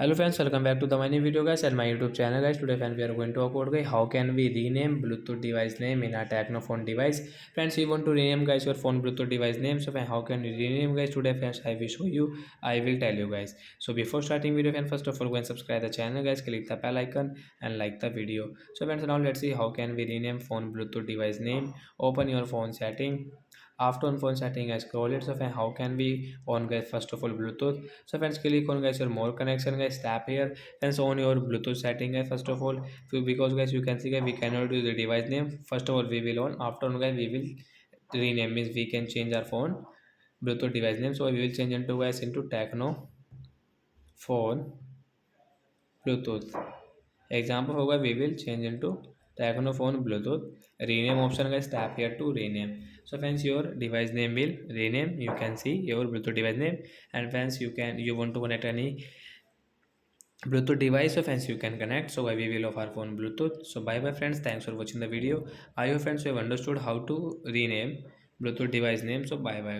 Hello friends, welcome back to the my new video guys and my YouTube channel guys. Today friends we are going to talk about guys how can we rename Bluetooth device name in our Tecno phone device. Friends, you want to rename guys your phone Bluetooth device name. So friends, how can you rename guys? Today friends I will show you. I will tell you guys. So before starting video friends, first of all go and subscribe the channel guys. Click the bell icon and like the video. So friends, now let's see how can we rename phone Bluetooth device name. Open your phone setting. After on phone setting I scroll it. So friends, how can we on guys first of all Bluetooth. So friends, click on guys your more connection guys, tap here and so on your Bluetooth setting guys. First of all, because guys you can see guys we cannot do the device name. First of all we will on, after on guys we will rename, means we can change our phone Bluetooth device name. So we will change into guys into Tecno phone Bluetooth. Example होगा we will change into Tecno phone Bluetooth. Rename option guys, tap here to rename. So friends, your device name will rename. You can see your Bluetooth device name. And friends, you want to connect any Bluetooth device, so friends you can connect. So we will of our phone Bluetooth. So bye bye friends, thanks for watching the video. I hope friends you have understood how to rename Bluetooth device name. So bye bye guys.